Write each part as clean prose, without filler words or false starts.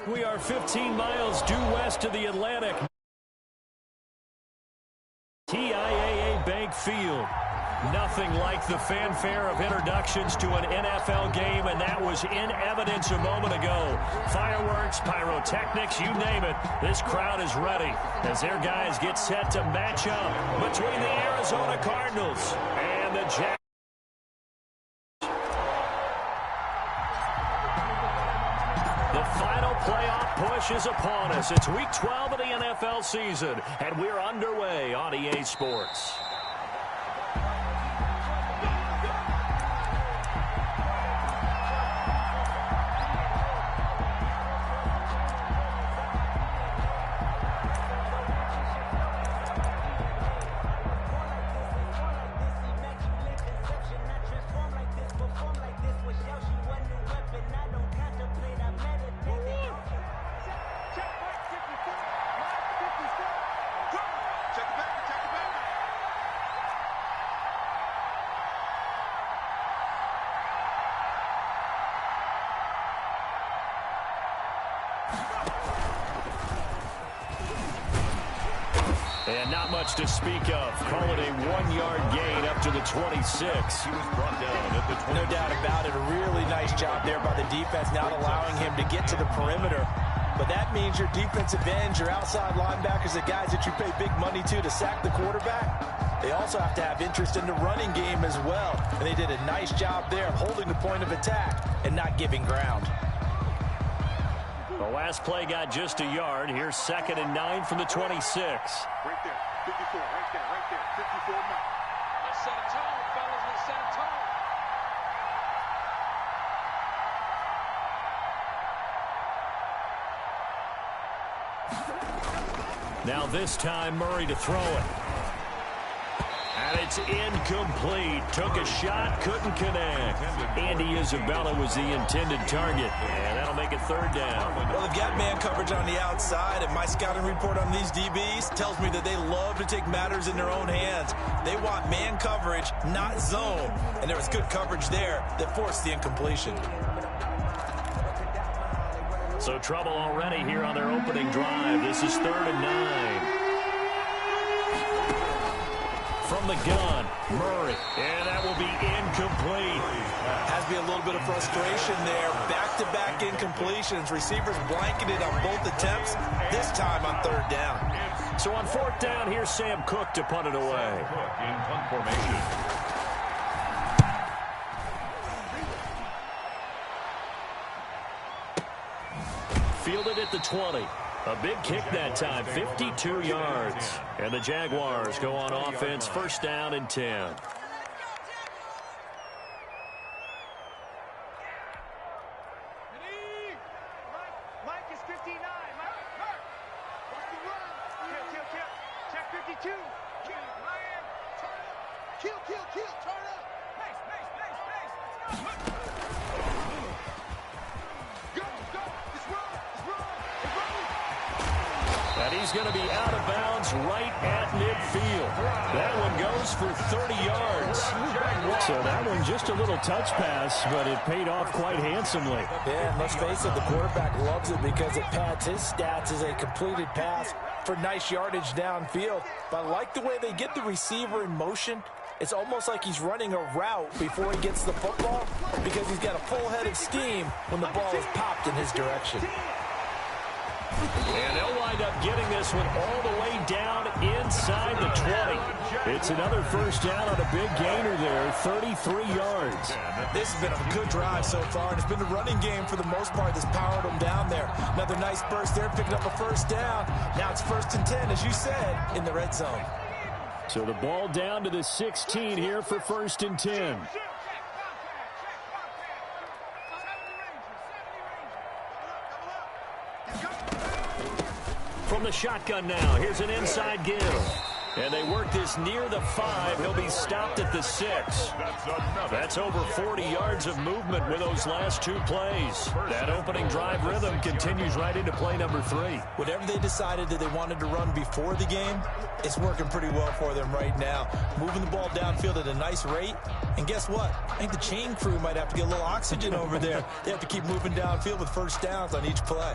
We are 15 miles due west of the Atlantic. TIAA Bank Field. Nothing like the fanfare of introductions to an NFL game, and that was in evidence a moment ago. Fireworks, pyrotechnics, you name it. This crowd is ready as their guys get set to match up between the Arizona Cardinals and the Jaguars. The final playoff push is upon us. It's Week 12 of the NFL season, and we're underway on EA Sports. And not much to speak of. Call it a 1-yard gain up to the 26. He was brought down at the 20. No doubt about it. A really nice job there by the defense, not allowing him to get to the perimeter. But that means your defensive ends, your outside linebackers, the guys that you pay big money to sack the quarterback, they also have to have interest in the running game as well. And they did a nice job there of holding the point of attack and not giving ground. The last play got just a yard. Here's 2nd and 9 from the 26. Right there, 54, right there, 54 now. Let's set a tone, fellas, let's set a tone. Now this time, Murray to throw it. And it's incomplete. Took a shot, couldn't connect. Andy Isabella was the intended target. And that'll make it 3rd down. Well, they've got man coverage on the outside, and my scouting report on these DBs tells me that they love to take matters in their own hands. They want man coverage, not zone. And there was good coverage there that forced the incompletion. So trouble already here on their opening drive. This is 3rd and 9. From the gun, Murray, and that will be incomplete. Has to be a little bit of frustration there. Back-to-back incompletions. Receivers blanketed on both attempts, this time on 3rd down. So on 4th down, here's Sam Cook to punt it away. In punt formation. Fielded at the 20. A big kick that time, 52 yards. And the Jaguars go on offense, 1st down and 10. Mike is 59. Mike. Check 52. Ryan, turn up. Kill, turn up. Pace. Let's go. Go. Let's run. And he's going to be out of bounds right at midfield. That one goes for 30 yards. So that one just a little touch pass, but it paid off quite handsomely. Yeah, and let's face it, the quarterback loves it because it pads his stats as a completed pass for nice yardage downfield. But I like the way they get the receiver in motion. It's almost like he's running a route before he gets the football because he's got a full head of steam when the ball is popped in his direction. And they'll wind up getting this one all the way down inside the 20. It's another 1st down on a big gainer there, 33 yards. This has been a good drive so far, and it's been the running game for the most part that's powered them down there. Another nice burst there, picking up a 1st down. Now it's 1st and 10, as you said, in the red zone. So the ball down to the 16 here for 1st and 10. From the shotgun now, here's an inside give. And they work this near the 5. He'll be stopped at the 6. That's over 40 yards of movement with those last 2 plays. That opening drive rhythm continues right into play number 3. Whatever they decided that they wanted to run before the game, it's working pretty well for them right now. Moving the ball downfield at a nice rate. And guess what? I think the chain crew might have to get a little oxygen over there. They have to keep moving downfield with first downs on each play.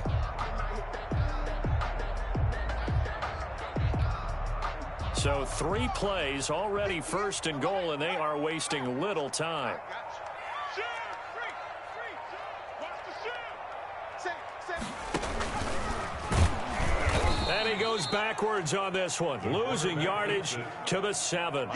So 3 plays already first and goal, and they are wasting little time. And he goes backwards on this one, losing yardage to the 7.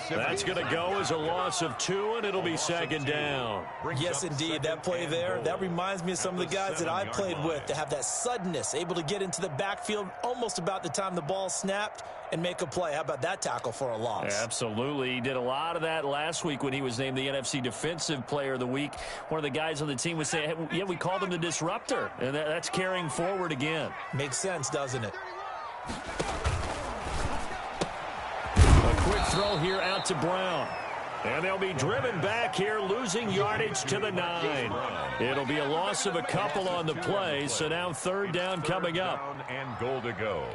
That's going to go as a loss of 2, and it'll be second down. Yes, indeed. That play there, that reminds me of some of the guys that I played with to have that suddenness, able to get into the backfield almost about the time the ball snapped and make a play. How about that tackle for a loss? Absolutely. He did a lot of that last week when he was named the NFC Defensive Player of the Week. One of the guys on the team was saying, hey, yeah, we called him the disruptor, and that's carrying forward again. Makes sense, doesn't it? A quick throw here out to Brown. And they'll be driven back here, losing yardage to the 9. It'll be a loss of a couple on the play, so now third down coming up. And goal to go.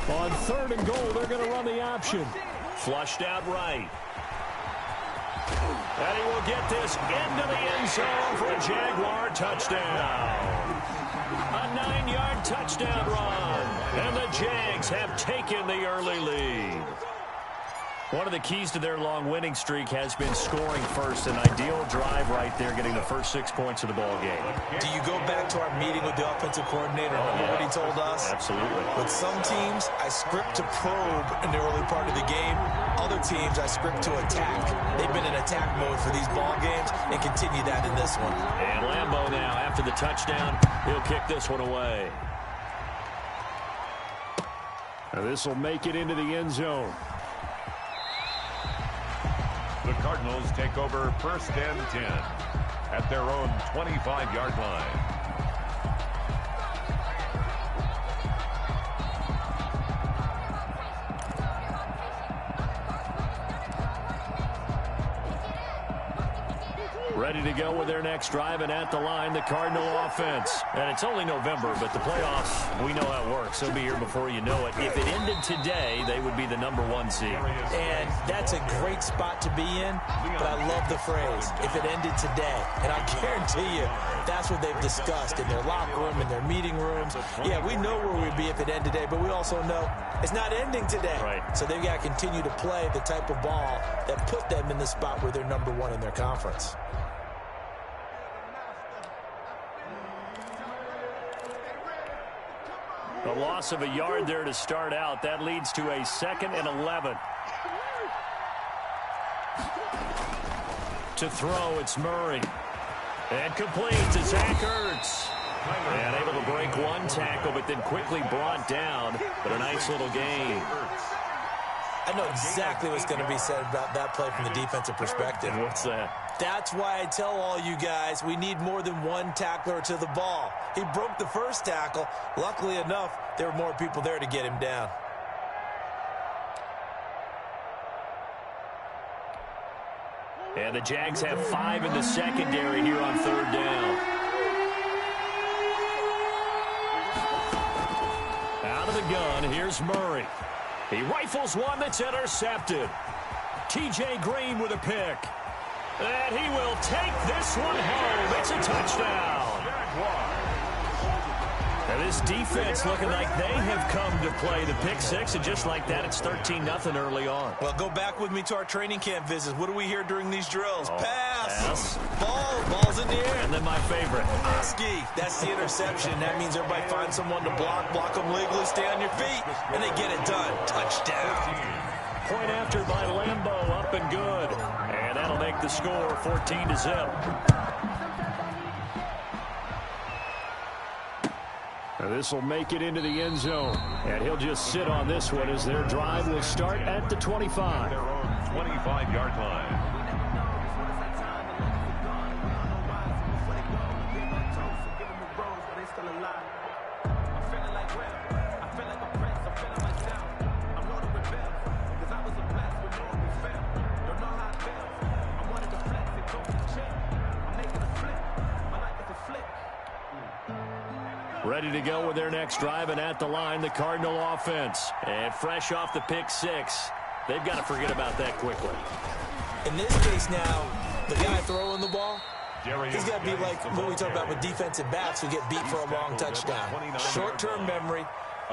On third and goal, they're going to run the option. Flushed out right. And he will get this into the end zone for a Jaguar touchdown. A 9-yard touchdown run. And the Jags have taken the early lead. One of the keys to their long winning streak has been scoring first. An ideal drive right there, getting the first 6 points of the ball game. Do you go back to our meeting with the offensive coordinator? Remember what he told us? Absolutely. With some teams, I script to probe in the early part of the game. Other teams, I script to attack. They've been in attack mode for these ball games and continue that in this one. And Lambeau now, after the touchdown, he'll kick this one away. Now this will make it into the end zone. The Cardinals take over first and 10 at their own 25-yard line. Ready to go with their next drive, and at the line, the Cardinal offense. And it's only November, but the playoffs, we know how it works. They'll be here before you know it. If it ended today, they would be the #1 seed. And that's a great spot to be in, but I love the phrase, if it ended today. And I guarantee you, that's what they've discussed in their locker room, in their meeting rooms. Yeah, we know where we'd be if it ended today, but we also know it's not ending today. Right. So they've got to continue to play the type of ball that put them in the spot where they're #1 in their conference. A loss of a yard there to start out. That leads to a 2nd and 11. To throw, it's Murray. And complete to Zach Ertz. And able to break one tackle, but then quickly brought down. But a nice little gain. I know exactly what's going to be said about that play from the defensive perspective. What's that? That's why I tell all you guys we need more than one tackler to the ball. He broke the first tackle. Luckily enough, there were more people there to get him down. And the Jags have 5 in the secondary here on third down. Out of the gun, here's Murray. He rifles one that's intercepted. T.J. Green with a pick. And he will take this one home. It's a touchdown. Now this defense looking like they have come to play the pick 6, and just like that, it's 13-0 early on. Well, go back with me to our training camp visits. What do we hear during these drills? Pass. Ball's in the air. And then my favorite. Oski. That's the interception. That means everybody finds someone to block them legally, stay on your feet, and they get it done. Touchdown. Point after by Lambeau, up and good. And that'll make the score 14-0. Now this will make it into the end zone. And he'll just sit on this one as their drive will start at the 25. 25-yard line. Ready to go with their next drive, and at the line, the Cardinal offense. And fresh off the pick six, they've got to forget about that quickly. In this case now, the guy throwing the ball, he's got to be like what we talk about with defensive backs who get beat for a long touchdown. Short-term memory,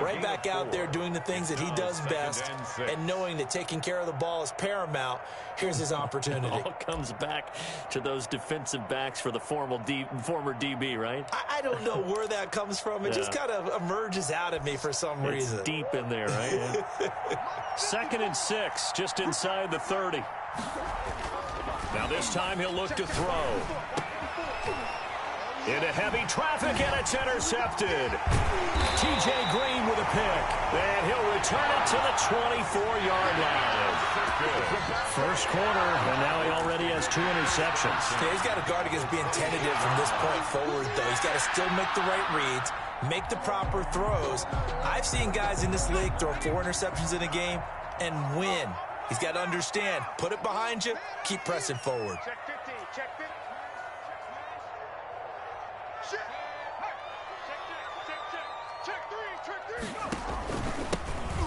right back out there doing the things that he does best, and knowing that taking care of the ball is paramount. Here's his opportunity. It all comes back to those defensive backs for the former DB, right? I don't know where that comes from. It just kind of emerges out of me for some reason. It's deep in there, right? Yeah. 2nd and 6, just inside the 30. Now this time he'll look to throw. Into heavy traffic, and it's intercepted. T.J. Green with a pick, and he'll return it to the 24-yard line. First quarter, and now he already has 2 interceptions. Yeah, he's got to guard against being tentative from this point forward, though. He's got to still make the right reads, make the proper throws. I've seen guys in this league throw 4 interceptions in a game and win. He's got to understand, put it behind you, keep pressing forward. Check 15, check 15.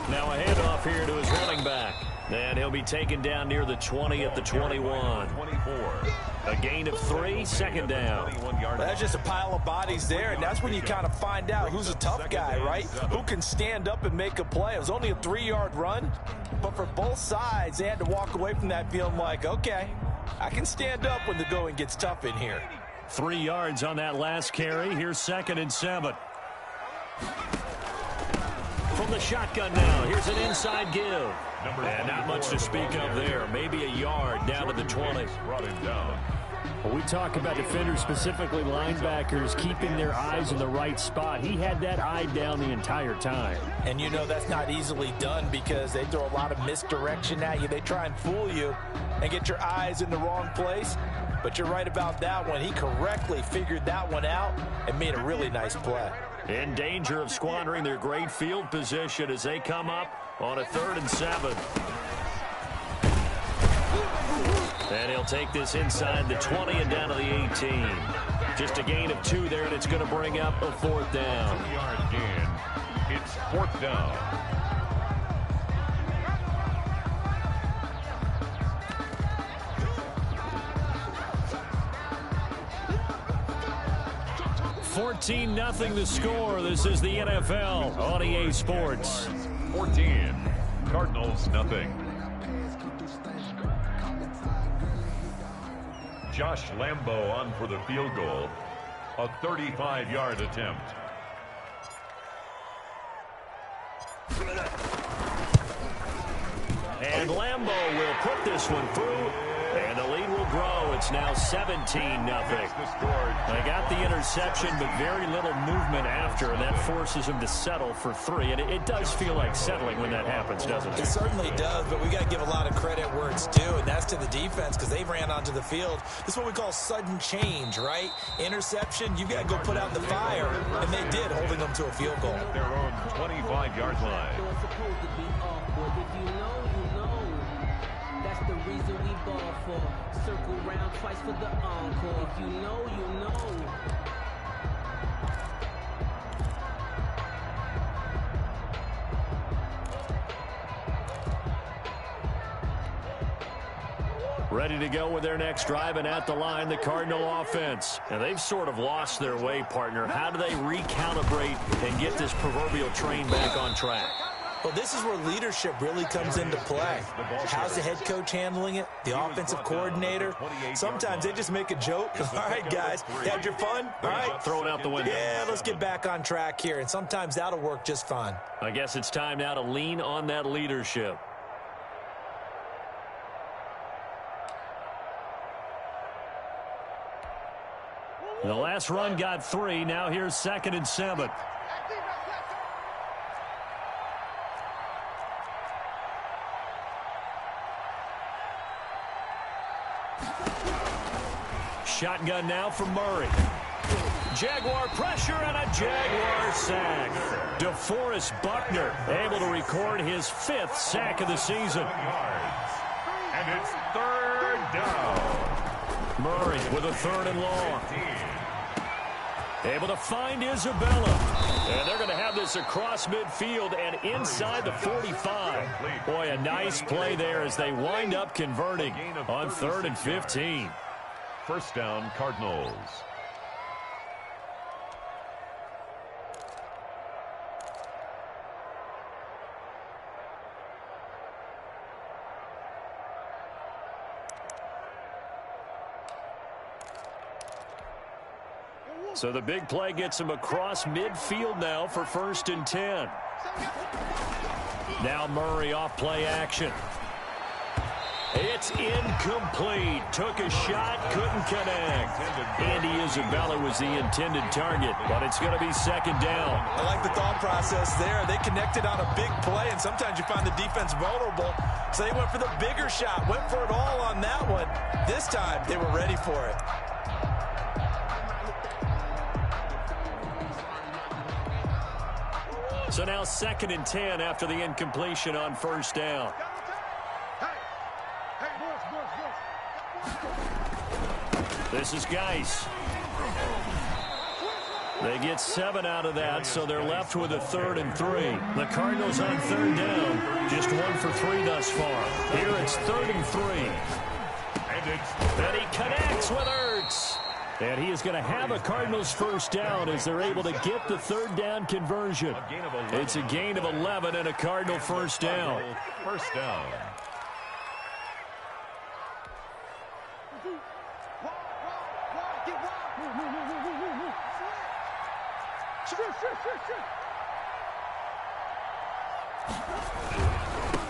Now a handoff here to his running back. And he'll be taken down near the 20 at the 21. A gain of 3, 2nd down. That's just a pile of bodies there, and that's when you kind of find out who's a tough guy, right? Who can stand up and make a play. It was only a 3-yard run, but for both sides, they had to walk away from that feeling like, okay, I can stand up when the going gets tough in here. 3 yards on that last carry. Here's 2nd and 7. From the shotgun now, here's an inside give. And not much to speak of there. Maybe a yard down to the 20. Well, we talk about defenders, specifically linebackers, keeping their eyes in the right spot. He had that eye down the entire time. And you know that's not easily done because they throw a lot of misdirection at you. They try and fool you and get your eyes in the wrong place. But you're right about that one. He correctly figured that one out and made a really nice play. In danger of squandering their great field position as they come up on a 3rd and 7. And he'll take this inside the 20 and down to the 18. Just a gain of 2 there, and it's going to bring up a 4th down. 2-yard gain. It's 4th down. $14-0 the score. This is the NFL on EA Sports. 14. Cardinals, nothing. Josh Lambo on for the field goal. A 35-yard attempt. And Lambo will put this one through. And the lead will grow. It's now 17-0. They got the interception, but very little movement after, and that forces him to settle for 3. And it does feel like settling when that happens, doesn't it? It certainly does, but we got to give a lot of credit where it's due, and that's to the defense because they ran onto the field. This is what we call sudden change, right? Interception, you got to go put out the fire, and they did, holding them to a field goal. Their own 25-yard line. The reason we ball for circle round twice for the encore. If you know, you know. Ready to go with their next drive, and at the line, the Cardinal offense. And they've sort of lost their way, partner. How do they recalibrate and get this proverbial train back on track? Well, this is where leadership really comes into play. How's the head coach handling it? The offensive coordinator? Sometimes they just make a joke. All right, guys, had your fun? All right. Throw it out the window. Yeah, let's get back on track here. And sometimes that'll work just fine. I guess it's time now to lean on that leadership. The last run got 3. Now here's 2nd and 7. shotgun now for Murray. Jaguar pressure and a Jaguar sack. DeForest Buckner able to record his 5th sack of the season. And it's 3rd down. Murray with a 3rd and long. Able to find Isabella. And they're going to have this across midfield and inside the 45. Boy, a nice play there as they wind up converting on 3rd and 15. First down, Cardinals. So the big play gets him across midfield now for 1st and 10. Now Murray off play action. It's incomplete. Took a shot, couldn't connect. Andy Isabella was the intended target, but it's going to be 2nd down. I like the thought process there. They connected on a big play, and sometimes you find the defense vulnerable. So they went for the bigger shot, went for it all on that one. This time, they were ready for it. So now 2nd and 10 after the incompletion on 1st down. This is Geis. They get 7 out of that, so they're left with a 3rd and 3. The Cardinals on 3rd down, just 1 for 3 thus far. Here it's 3rd and 3. And he connects with Ertz. And he is going to have a Cardinals 1st down as they're able to get the 3rd down conversion. It's a gain of 11 and a Cardinal 1st down. 1st down.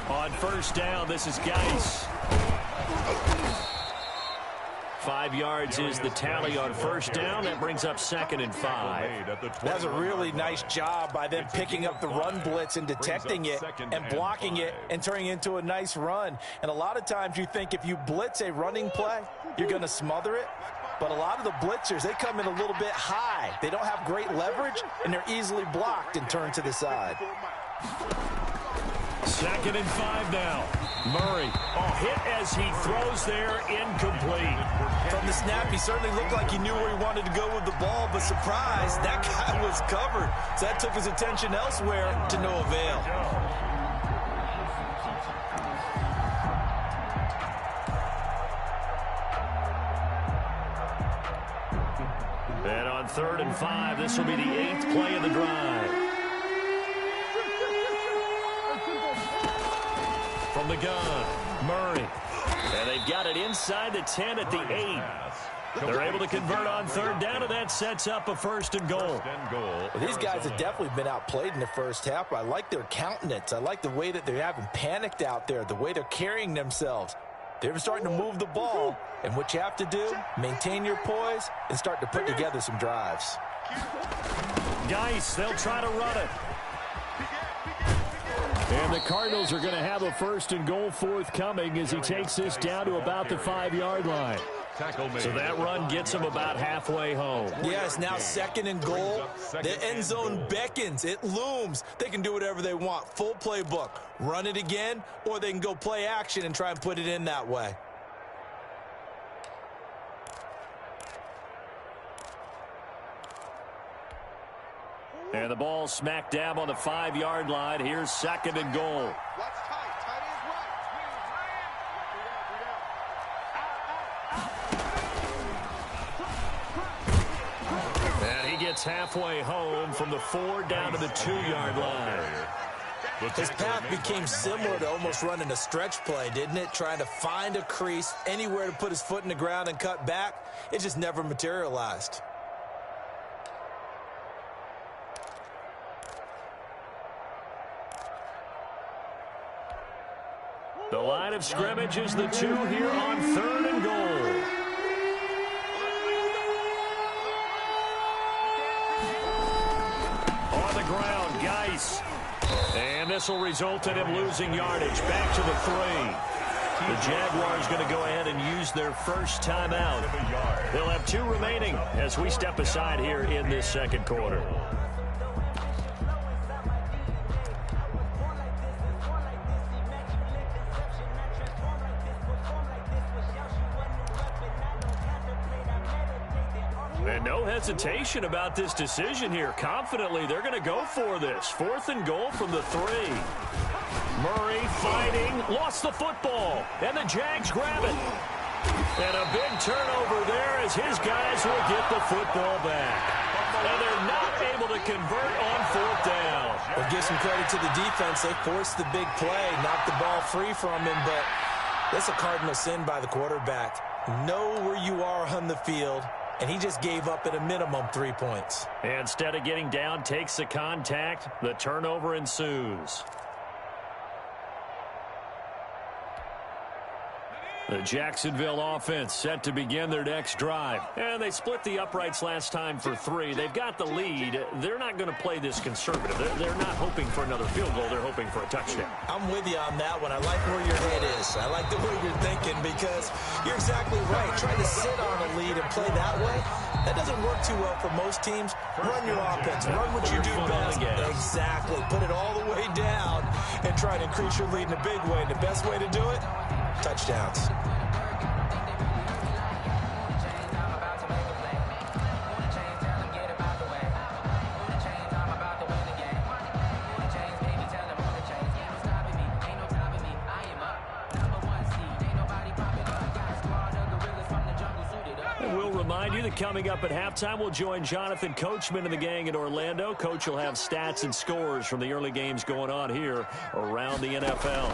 On 1st down, this is Geis. 5 yards is the tally on 1st down. That brings up 2nd and 5. That's a really nice job by them picking up the run blitz and detecting it and blocking it and turning it into a nice run. And a lot of times you think if you blitz a running play, you're going to smother it. But a lot of the blitzers, they come in a little bit high. They don't have great leverage, and they're easily blocked and turned to the side. 2nd and 5 now. Murray, hit as he throws there, incomplete. From the snap, he certainly looked like he knew where he wanted to go with the ball, but surprise, that guy was covered. So that took his attention elsewhere to no avail. And on 3rd and 5, this will be the 8th play of the drive. From the gun, Murray. And they've got it inside the 10 at the 8. They're able to convert on 3rd down, and that sets up a 1st and goal. Well, these guys have definitely been outplayed in the 1st half. I like their countenance. I like the way that they haven't panicked out there, the way they're carrying themselves. They're starting to move the ball, and what you have to do, maintain your poise and start to put together some drives. Geis, they'll try to run it. And the Cardinals are going to have a 1st and goal forthcoming as he takes this down to about the 5-yard line. So that run gets him about halfway home. Yes, now 2nd and goal. The end zone beckons. It looms. They can do whatever they want. Full playbook. Run it again, or they can go play action and try and put it in that way. And the ball smack dab on the 5-yard line. Here's 2nd and goal. And he gets halfway home from the 4 down to the 2-yard line. His path became similar to almost running a stretch play, didn't it? Trying to find a crease, anywhere to put his foot in the ground and cut back. It just never materialized. The line of scrimmage is the 2 here on 3rd and goal. On the ground, Geis. And this will result in him losing yardage. Back to the 3. The Jaguars going to go ahead and use their first timeout. They'll have 2 remaining as we step aside here in this second quarter. And no hesitation about this decision here. Confidently, they're going to go for this. 4th and goal from the 3. Murray fighting, lost the football, and the Jags grab it. And a big turnover there as his guys will get the football back. And they're not able to convert on 4th down. Well, give some credit to the defense. They forced the big play, knocked the ball free from him, but that's a cardinal sin by the quarterback. Know where you are on the field, and he just gave up at a minimum 3 points. And instead of getting down, takes the contact. The turnover ensues. The Jacksonville offense set to begin their next drive. And they split the uprights last time for 3. They've got the lead. They're not going to play this conservative. They're not hoping for another field goal. They're hoping for a touchdown. I'm with you on that one. I like where your head is. I like the way you're thinking because you're exactly right. Trying to sit on a lead and play that way, that doesn't work too well for most teams. Run your offense. Run what you do best. Exactly. Put it all the way down and try to increase your lead in a big way. And the best way to do it, touchdowns. We'll remind you that coming up at halftime, we'll join Jonathan Coachman and the gang in Orlando. Coach will have stats and scores from the early games going on here around the NFL.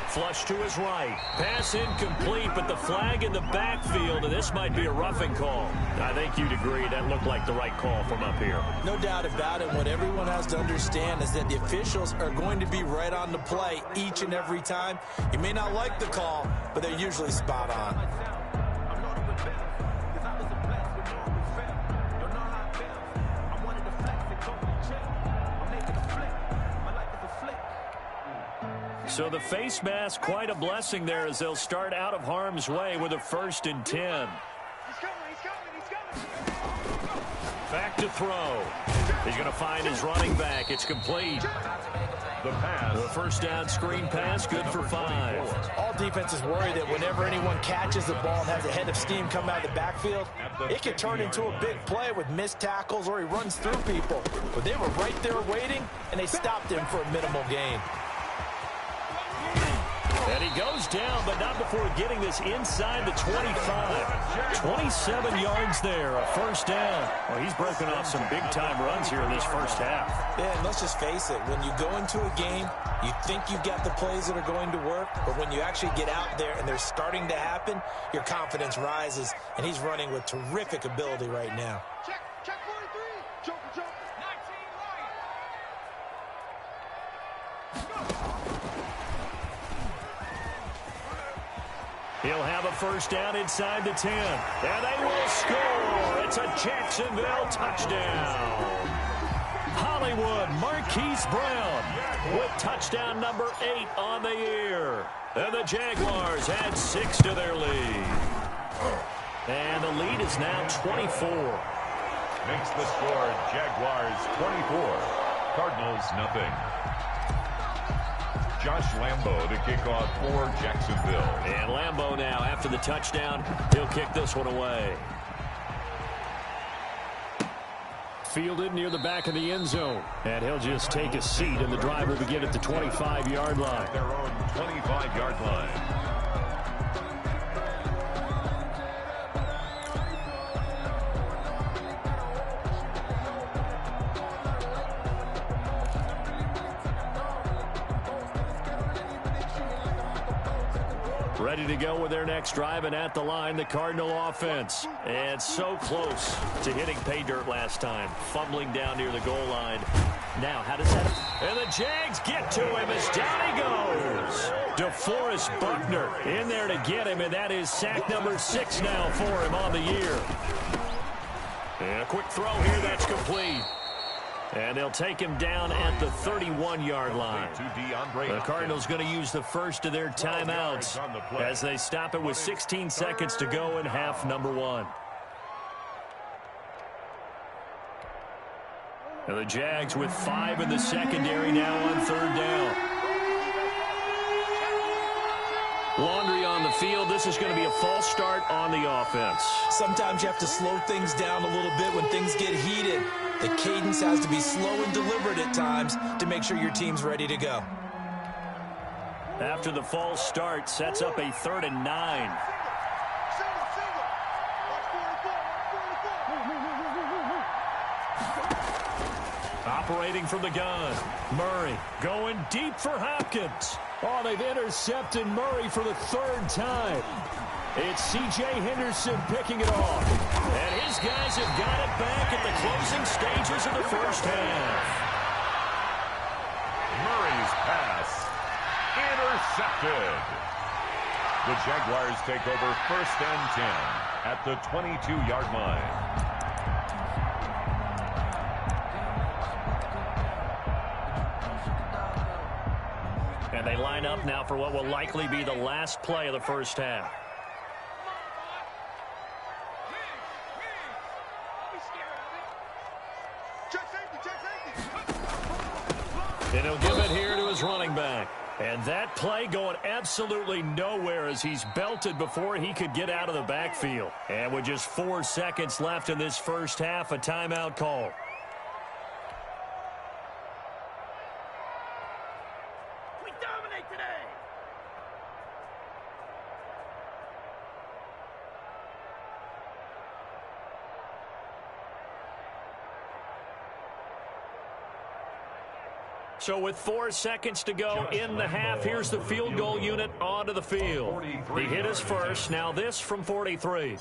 Flush to his right. Pass incomplete, but the flag in the backfield, and this might be a roughing call. I think you'd agree that looked like the right call from up here. No doubt about it. What everyone has to understand is that the officials are going to be right on the play each and every time. You may not like the call, but they're usually spot on. So the face mask, quite a blessing there as they'll start out of harm's way with a 1st and 10. Back to throw. He's going to find his running back. It's complete. The pass. The 1st down screen pass, good for 5. All defenses worry that whenever anyone catches the ball and has a head of steam come out of the backfield, it can turn into a big play with missed tackles or he runs through people. But they were right there waiting, and they stopped him for a minimal gain. And he goes down, but not before getting this inside the 25. 27 yards there, a 1st down. Well, he's broken off some big-time runs here in this first half. Yeah, and let's just face it. When you go into a game, you think you've got the plays that are going to work, but when you actually get out there and they're starting to happen, your confidence rises, and he's running with terrific ability right now. Check 43. Joker. 19 right. He'll have a 1st down inside the 10. And they will score. It's a Jacksonville touchdown. Hollywood Marquise Brown with touchdown number 8 on the year. And the Jaguars add 6 to their lead. And the lead is now 24. Makes the score Jaguars 24. Cardinals nothing. Josh Lambo to kick off for Jacksonville. And Lambo now, after the touchdown, he'll kick this one away. Fielded near the back of the end zone. And he'll just take a seat, and the drive will begin at the 25-yard line. Their own 25-yard line. Ready to go with their next drive, and at the line, the Cardinal offense. And so close to hitting pay dirt last time. Fumbling down near the goal line. Now, how does that... And the Jags get to him as down he goes. DeForest Buckner in there to get him, and that is sack number 6 now for him on the year. And a quick throw here, that's complete. And they'll take him down at the 31-yard line. The Cardinals going to use the first of their timeouts as they stop it with 16 seconds to go in half number 1. And the Jags with 5 in the secondary now on 3rd down. Laundry on the field. This is going to be a false start on the offense. Sometimes you have to slow things down a little bit when things get heated. The cadence has to be slow and deliberate at times to make sure your team's ready to go. After the false start, sets up a 3rd and 9. Operating from the gun. Murray going deep for Hopkins. Oh, they've intercepted Murray for the 3rd time. It's C.J. Henderson picking it off. And his guys have got it back at the closing stages of the first half. Murray's pass intercepted. The Jaguars take over 1st and 10 at the 22-yard line. And they line up now for what will likely be the last play of the first half. And he'll give it here to his running back. And that play going absolutely nowhere as he's belted before he could get out of the backfield. And with just 4 seconds left in this first half, a timeout call. So with 4 seconds to go in the half, here's the field goal unit onto the field. He hit his first. Now this from 43.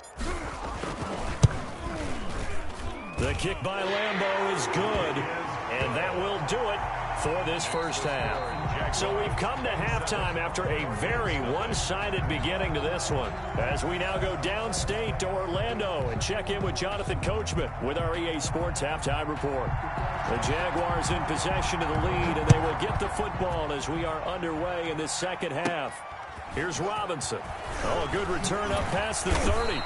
The kick by Lambeau is good, and that will do it for this first half. So we've come to halftime after a very one-sided beginning to this one. As we now go downstate to Orlando and check in with Jonathan Coachman with our EA Sports Halftime Report. The Jaguars in possession of the lead, and they will get the football as we are underway in this second half. Here's Robinson. Oh, a good return up past the 30.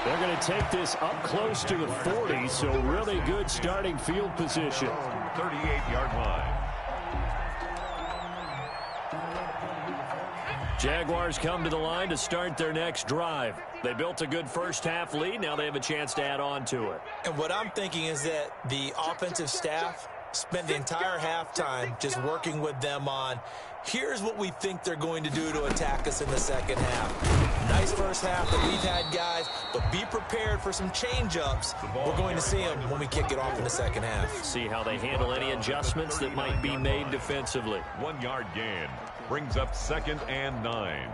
They're going to take this up close to the 40, so really good starting field position. 38-yard line. Jaguars come to the line to start their next drive. They built a good first half lead. Now they have a chance to add on to it. And what I'm thinking is that the offensive staff spent the entire halftime just working with them on, here's what we think they're going to do to attack us in the second half. Nice first half that we've had, guys, but be prepared for some change-ups. We're going to see them when we kick it off in the second half. See how they handle any adjustments that might be made defensively. 1-yard gain brings up 2nd and 9.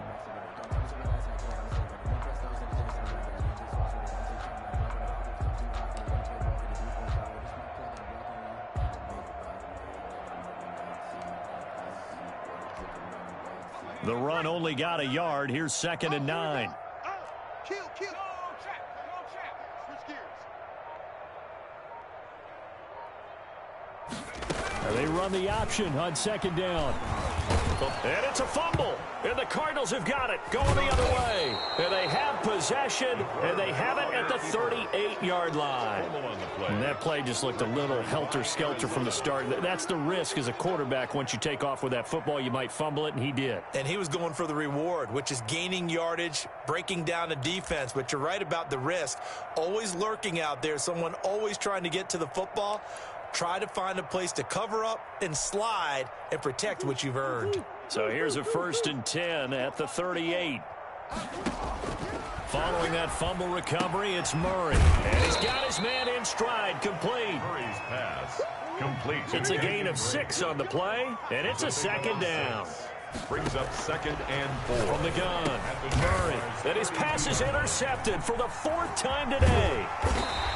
The run only got a yard. Here's 2nd and 9. Kill. Switch gears. They run the option on 2nd down. And it's a fumble. And the Cardinals have got it. Going the other way. And they have possession. And they have it at the 38-yard line. And that play just looked a little helter-skelter from the start. That's the risk as a quarterback. Once you take off with that football, you might fumble it, and he did. And he was going for the reward, which is gaining yardage, breaking down the defense. But you're right about the risk. Always lurking out there. Someone always trying to get to the football. Try to find a place to cover up and slide and protect what you've earned. So here's a 1st and 10 at the 38. Following that fumble recovery, it's Murray. And he's got his man in stride, complete. Murray's pass complete. It's a gain of 6 on the play, and it's a 2nd down. Brings up 2nd and 4. From the gun, Murray. And his pass is intercepted for the 4th time today.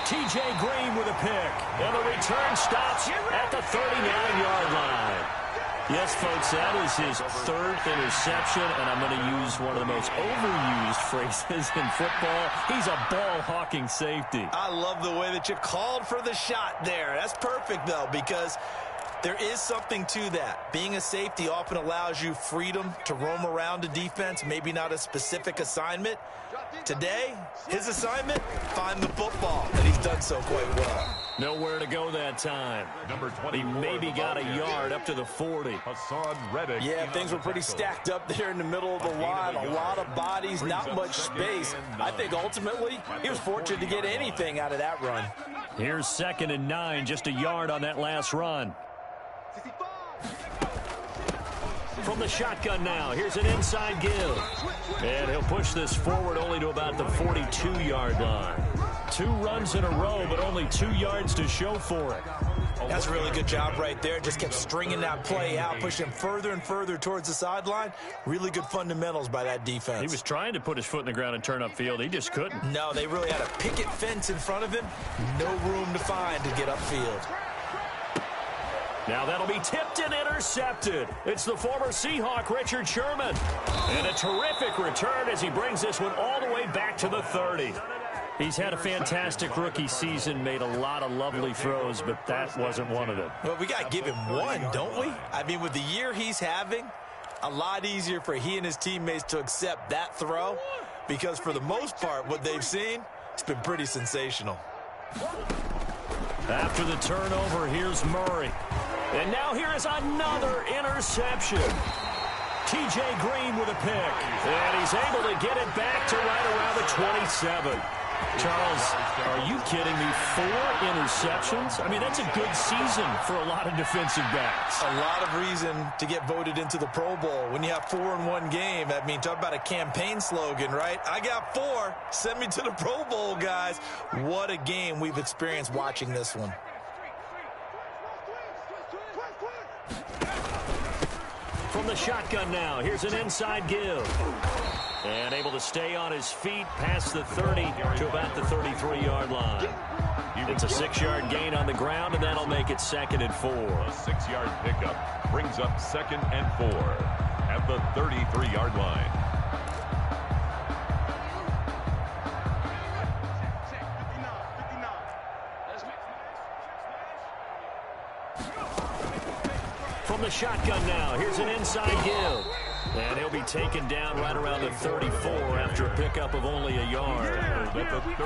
T.J. Green with a pick. And the return stops at the 39-yard line. Yes, folks, that is his third interception, and I'm going to use one of the most overused phrases in football. He's a ball-hawking safety. I love the way that you called for the shot there. That's perfect, though, because there is something to that. Being a safety often allows you freedom to roam around a defense, maybe not a specific assignment. Today, his assignment, find the football, and he's done so quite well. Nowhere to go that time. Number 20. He maybe got a yard up to the 40. Yeah, things were pretty stacked up there in the middle of the line. A lot of bodies, not much space. I think ultimately he was fortunate to get anything out of that run. Here's 2nd and 9, just a yard on that last run. From the shotgun now, here's an inside give. And he'll push this forward only to about the 42-yard line. 2 runs in a row, but only 2 yards to show for it. That's a really good job right there. Just kept stringing that play out, pushing further and further towards the sideline. Really good fundamentals by that defense. He was trying to put his foot in the ground and turn upfield. He just couldn't. No, they really had a picket fence in front of him. No room to find to get upfield. Now that'll be tipped and intercepted. It's the former Seahawk, Richard Sherman. And a terrific return as he brings this one all the way back to the 30. He's had a fantastic rookie season, made a lot of lovely throws, but that wasn't one of them. Well, we got to give him one, don't we? I mean, with the year he's having, a lot easier for he and his teammates to accept that throw because for the most part, what they've seen, it's been pretty sensational. After the turnover, here's Murray. And now here is another interception. T.J. Green with a pick. And he's able to get it back to right around the 27. Charles, are you kidding me? 4 interceptions? I mean, that's a good season for a lot of defensive backs. A lot of reason to get voted into the Pro Bowl. When you have 4 in one game, I mean, talk about a campaign slogan, right? I got 4. Send me to the Pro Bowl, guys. What a game we've experienced watching this one. From the shotgun now, here's an inside give. And able to stay on his feet past the 30 to about the 33-yard line. It's a 6-yard gain on the ground, and that'll make it 2nd and 4. A 6-yard pickup brings up 2nd and 4 at the 33-yard line. From the shotgun now, here's an inside give. And he'll be taken down right around the 34 after a pickup of only a yard.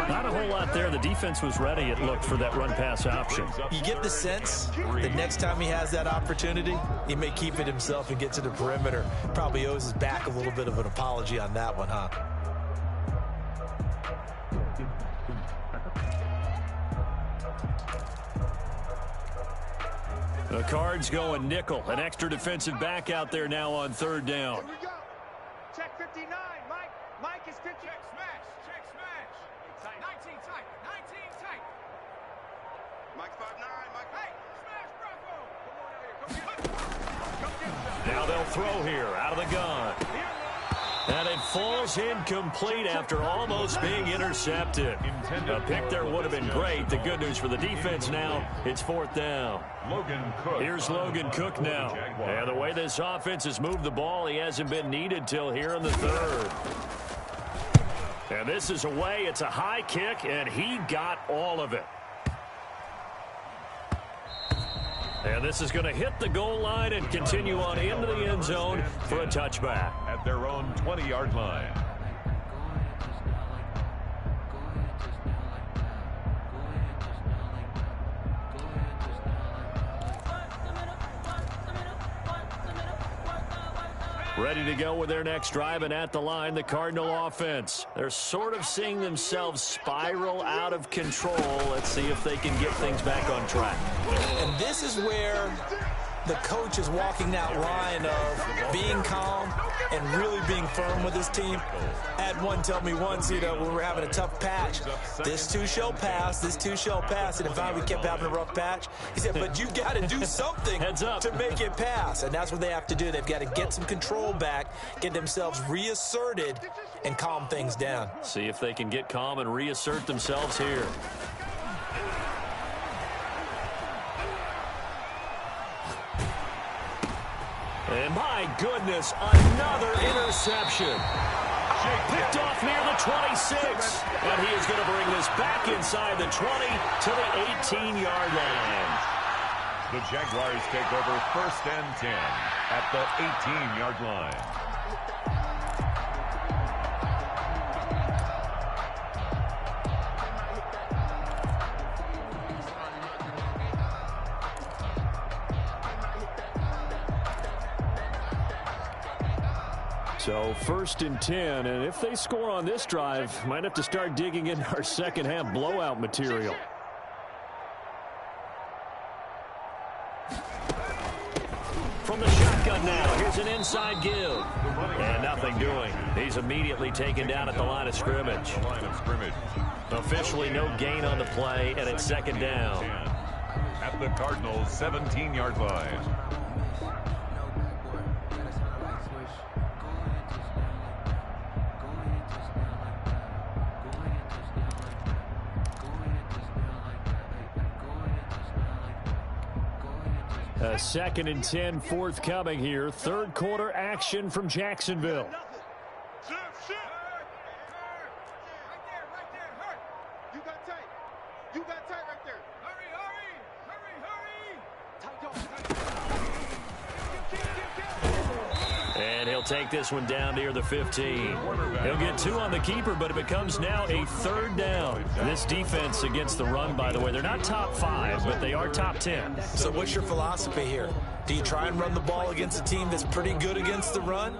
Not a whole lot there. The defense was ready, it looked, for that run-pass option. You get the sense that next time he has that opportunity, he may keep it himself and get to the perimeter. Probably owes his back a little bit of an apology on that one, huh? The Cards going nickel. An extra defensive back out there now on 3rd down. Here we go. Check 59. Mike. Mike is 50. Check smash. Check smash. Tight. 19 tight. 19 tight. Mike 5'9". Mike. Hey, smash Bravo. Come on out here. Come get Now they'll throw here out of the gun. And it falls incomplete after almost being intercepted. A pick there would have been great. The good news for the defense now, it's 4th down. Here's Logan Cook now. And the way this offense has moved the ball, he hasn't been needed till here in the 3rd. And this is away. It's a high kick, and he got all of it. And this is going to hit the goal line and continue on into the end zone for a touchback. At their own 20-yard line. Ready to go with their next drive, and at the line, the Cardinal offense. They're sort of seeing themselves spiral out of control. Let's see if they can get things back on track. And this is where the coach is walking that line of being calm and really being firm with his team. I had one tell me once, you know, when we were having a tough patch, this too shall pass, this too shall pass. And if we kept having a rough patch, he said, but you got to do something to make it pass. And that's what they have to do. They've got to get some control back, get themselves reasserted, and calm things down. See if they can get calm and reassert themselves here. And my goodness, another interception. Picked off near the 26. And he is going to bring this back inside the 20 to the 18-yard line. The Jaguars take over 1st and 10 at the 18-yard line. So 1st and 10, and if they score on this drive, might have to start digging into our second half blowout material. From the shotgun now, here's an inside give. And nothing doing. He's immediately taken down at the line of scrimmage. Officially no gain on the play, and it's 2nd down. At the Cardinals' 17-yard line. A 2nd and 10 forthcoming here. 3rd quarter action from Jacksonville. You got tight. You got tight right there. Hurry, hurry. And he'll take this one down near the 15. He'll get 2 on the keeper, but it becomes now a 3rd down. This defense against the run, by the way, they're not top 5, but they are top 10. So what's your philosophy here? Do you try and run the ball against a team that's pretty good against the run?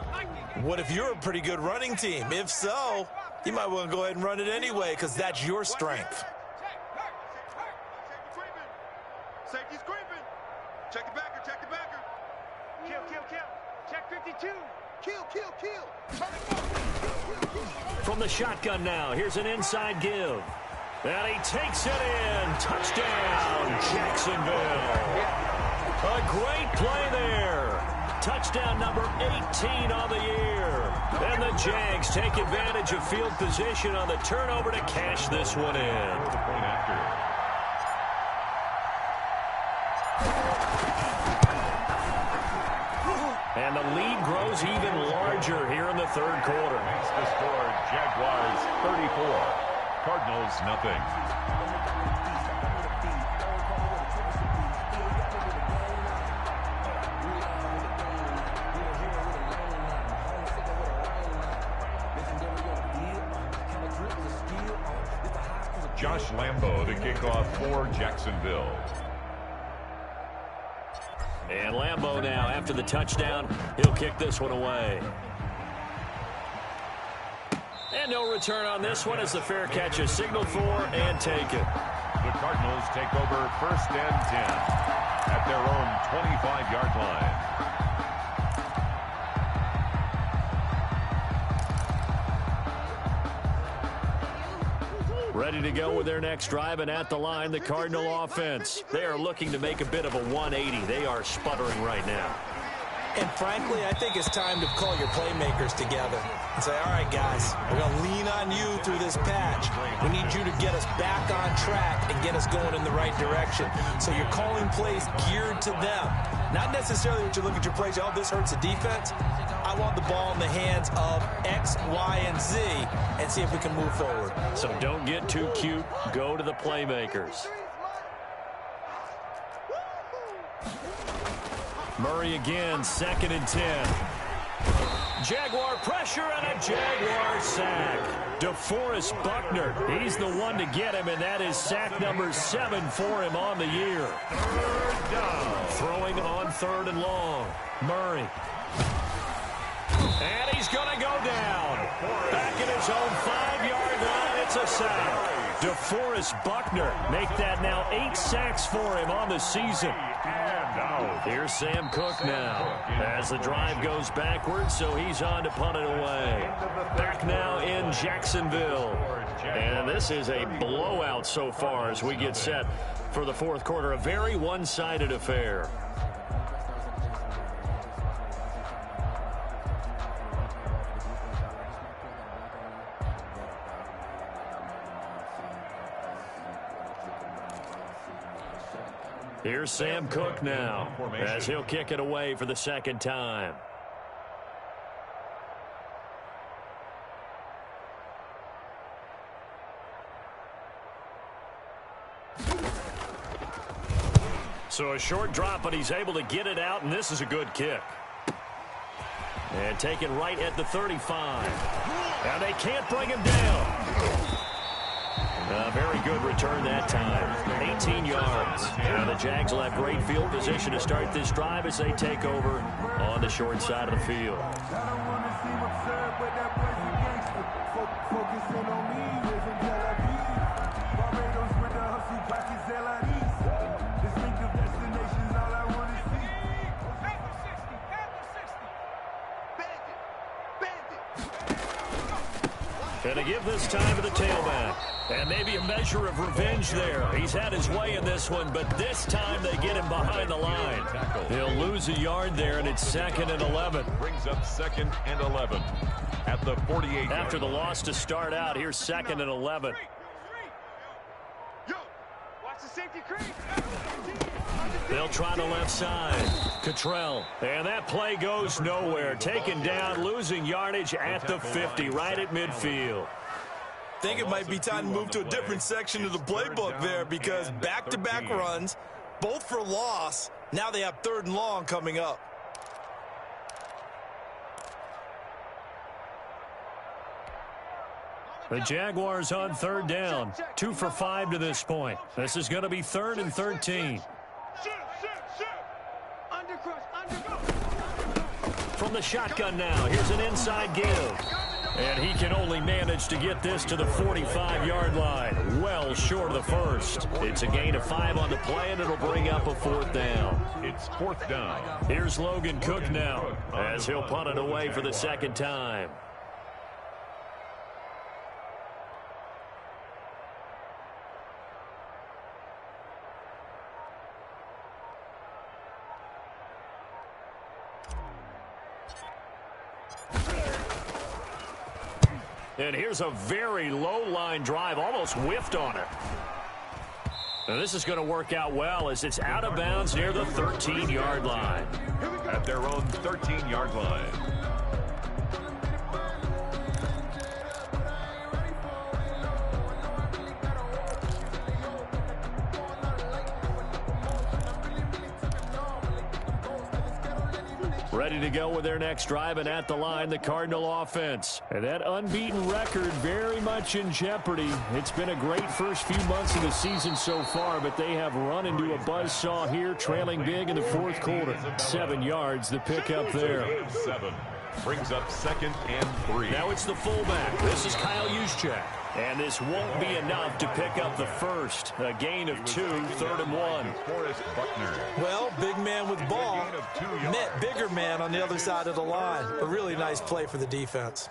What if you're a pretty good running team? If so, you might want to go ahead and run it anyway because that's your strength. Safety's creeping. Check the backer, check the backer. Kill. Check 52. Kill. From the shotgun now, here's an inside give. And he takes it in. Touchdown, Jacksonville. A great play there. Touchdown number 18 on the year. And the Jags take advantage of field position on the turnover to cash this one in. And the lead grows even larger here in the 3rd quarter. Makes the score Jaguars 34, Cardinals nothing. Josh Lambo to kick off for Jacksonville. And Lambo now, after the touchdown, he'll kick this one away. And no return on this one as the fair catch is signaled for and taken. The Cardinals take over 1st and 10 at their own 25-yard line. Ready to go with their next drive, and at the line, the Cardinal offense. They are looking to make a bit of a 180. They are sputtering right now. And frankly, I think it's time to call your playmakers together and say, all right, guys, we're going to lean on you through this patch. We need you to get us back on track and get us going in the right direction. So you're calling plays geared to them. Not necessarily what you look at your plays, oh, this hurts the defense. I want the ball in the hands of X, Y, and Z and see if we can move forward. So don't get too cute. Go to the playmakers. Murray again, 2nd and 10. Jaguar pressure and a Jaguar sack. DeForest Buckner, he's the one to get him, and that is sack number 7 for him on the year. 3rd down. Throwing on 3rd and long. Murray. And he's going to go down. Back in his own 5-yard line, it's a sack. DeForest Buckner make that now 8 sacks for him on the season. Here's Sam Cook now as the drive goes backwards, so he's on to punt it away. Back now in Jacksonville. And this is a blowout so far as we get set for the 4th quarter. A very one-sided affair. Here's Sam Cook now as he'll kick it away for the second time. So a short drop, but he's able to get it out, and this is a good kick. And taken right at the 35. Now they can't bring him down. A very good return that time. 18 yards. Now the Jags will have great field position to start this drive as they take over on the short side of the field. Going to give this time to the tailback. And maybe a measure of revenge there. He's had his way in this one, but this time they get him behind the line. He'll lose a yard there, and it's 2nd and 11. Brings up 2nd and 11 at the 48. After the loss to start out, here's 2nd and 11. Yo, watch the safety creep. They'll try the left side. Cottrell. And that play goes nowhere. Taken down, losing yardage at the 50, right at midfield. I think it might be time to move to a different section of the playbook there, because back-to-back runs, both for loss. Now they have 3rd and long coming up. The Jaguars on 3rd down. 2 for 5 to this point. This is going to be 3rd and 13. From the shotgun now, here's an inside give. And he can only manage to get this to the 45-yard line. Well short of the first. It's a gain of 5 on the play, and it'll bring up a 4th down. It's 4th down. Here's Logan Cook now as he'll punt it away for the second time. And here's a very low-line drive, almost whiffed on it. Now this is going to work out well as it's out of bounds near the 13-yard line. At their own 13-yard line. Ready to go with their next drive, and at the line, the Cardinal offense. And that unbeaten record very much in jeopardy. It's been a great first few months of the season so far, but they have run into a buzzsaw here, trailing big in the 4th quarter. 7 yards, the pickup there. 7 brings up 2nd and 3. Now it's the fullback. This is Kyle Juszczyk. And this won't be enough to pick up the first. A gain of 2, 3rd and 1. Well, big man with ball met bigger man on the other side of the line. A really nice play for the defense.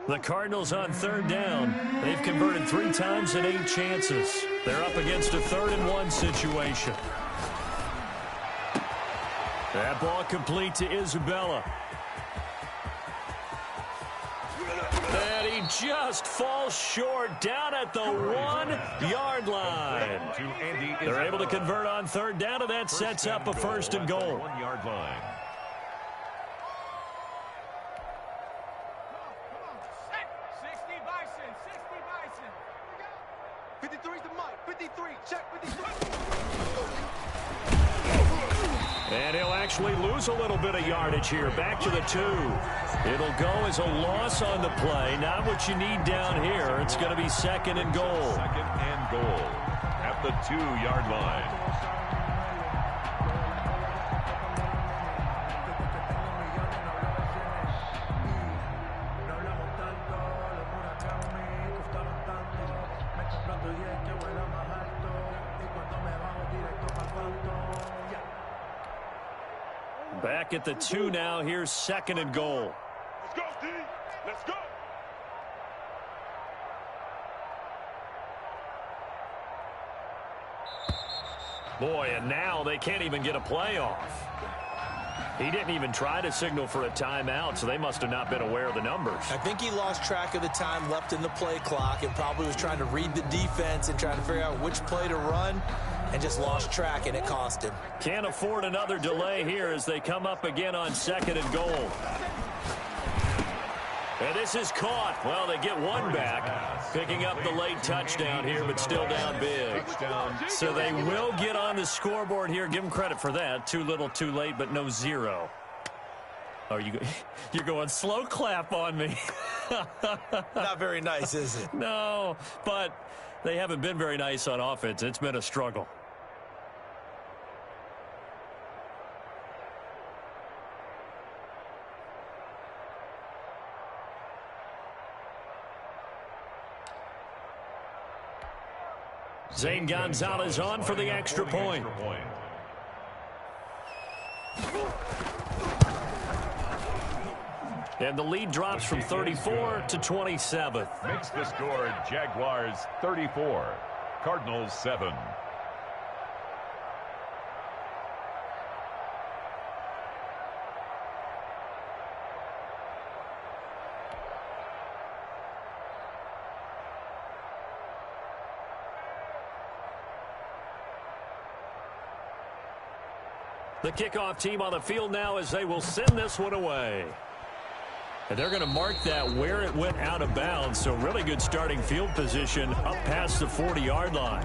The Cardinals on 3rd down. They've converted 3 times and 8 chances. They're up against a 3rd and 1 situation. That ball complete to Isabella. And he just falls short down at the 1-yard line. They're able to convert on 3rd down, and that sets up a 1st and goal. 1-yard line. And he'll actually lose a little bit of yardage here. Back to the 2. It'll go as a loss on the play. Not what you need down here. It's going to be 2nd and goal. 2nd and goal at the 2-yard line. Back at the 2 now. Here's 2nd and goal. Let's go, D. Let's go. Boy, and now they can't even get a play off. He didn't even try to signal for a timeout, so they must have not been aware of the numbers. I think he lost track of the time left in the play clock and probably was trying to read the defense and trying to figure out which play to run and just lost track, and it cost him. Can't afford another delay here as they come up again on 2nd and goal. And this is caught. Well, they get one back, picking up the late touchdown here, but still down big. So they will get on the scoreboard here. Give them credit for that. Too little, too late, but no 0. Oh, you're going slow clap on me. Not very nice, is it? No, but they haven't been very nice on offense. It's been a struggle. Zane Gonzalez on for the extra point. And the lead drops from 34 to 27. Makes the score Jaguars 34, Cardinals 7. The kickoff team on the field now as they will send this one away. And they're going to mark that where it went out of bounds. So really good starting field position up past the 40-yard line.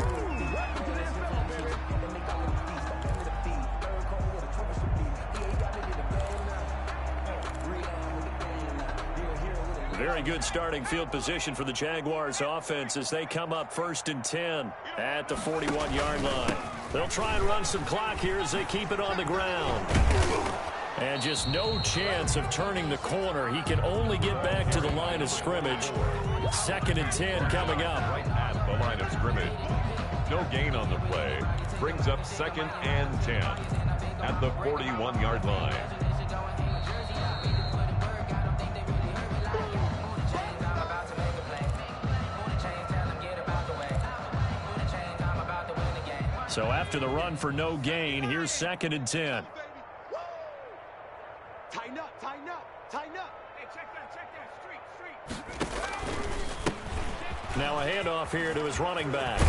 Very good starting field position for the Jaguars offense as they come up 1st and 10 at the 41-yard line. They'll try and run some clock here as they keep it on the ground. And just no chance of turning the corner. He can only get back to the line of scrimmage. 2nd and 10 coming up. Right at the line of scrimmage. No gain on the play. Brings up 2nd and 10 at the 41-yard line. So after the run for no gain, here's 2nd and 10. Tighten up, tighten up, tighten up. Hey, check that, street. Now a handoff here to his running back.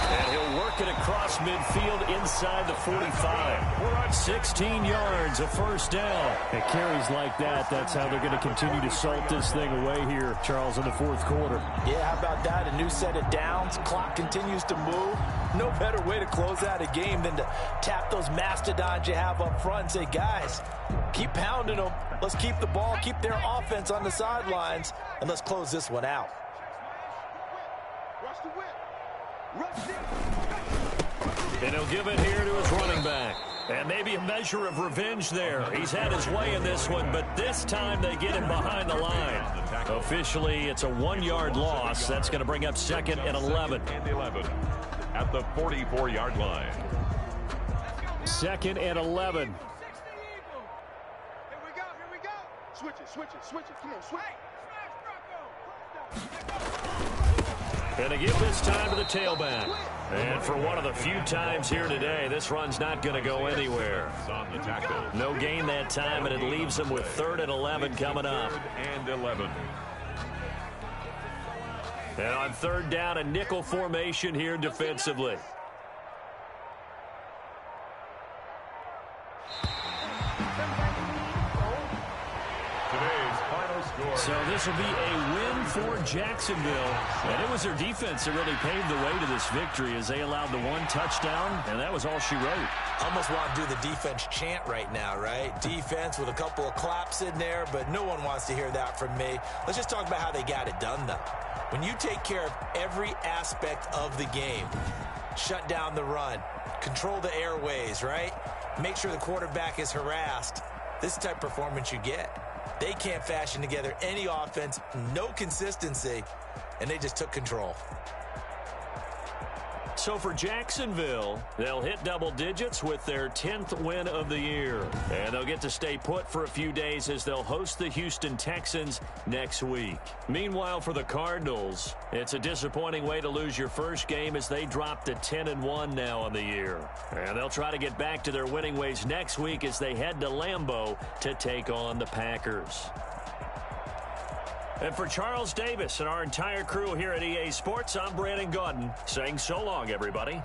And he'll work it across midfield inside the 45. 16 yards, a first down. It carries like that. That's how they're going to continue to salt this thing away here, Charles, in the 4th quarter. Yeah, how about that? A new set of downs. Clock continues to move. No better way to close out a game than to tap those mastodons you have up front and say, guys, keep pounding them. Let's keep the ball, keep their offense on the sidelines, and let's close this one out. Rush the whip. And he'll give it here to his running back. And maybe a measure of revenge there. He's had his way in this one, but this time they get him behind the line. Officially, it's a 1-yard loss. That's going to bring up 2nd and 11. At the 44-yard line. 2nd and 11. Here we go, here we go. Switch it, switch it, switch it. Come on, switch it. And they give this time to the tailback. And for one of the few times here today, this run's not going to go anywhere. On the tackle. No gain that time, and it leaves them with 3rd and 11 coming up. 3rd and 11. And on 3rd down, a nickel formation here defensively. Today's final score. So this will be a win for Jacksonville. And it was their defense that really paved the way to this victory as they allowed the 1 touchdown, and that was all she wrote. Almost want to do the defense chant right now, right? Defense with a couple of claps in there, but no one wants to hear that from me. Let's just talk about how they got it done, though. When you take care of every aspect of the game, shut down the run, control the airways, right? Make sure the quarterback is harassed. This is the type of performance you get. They can't fashion together any offense, no consistency, and they just took control. So for Jacksonville, they'll hit double digits with their 10th win of the year. And they'll get to stay put for a few days as they'll host the Houston Texans next week. Meanwhile, for the Cardinals, it's a disappointing way to lose your first game as they drop to 10-1 now on the year. And they'll try to get back to their winning ways next week as they head to Lambeau to take on the Packers. And for Charles Davis and our entire crew here at EA Sports, I'm Brandon Gaudin saying so long, everybody.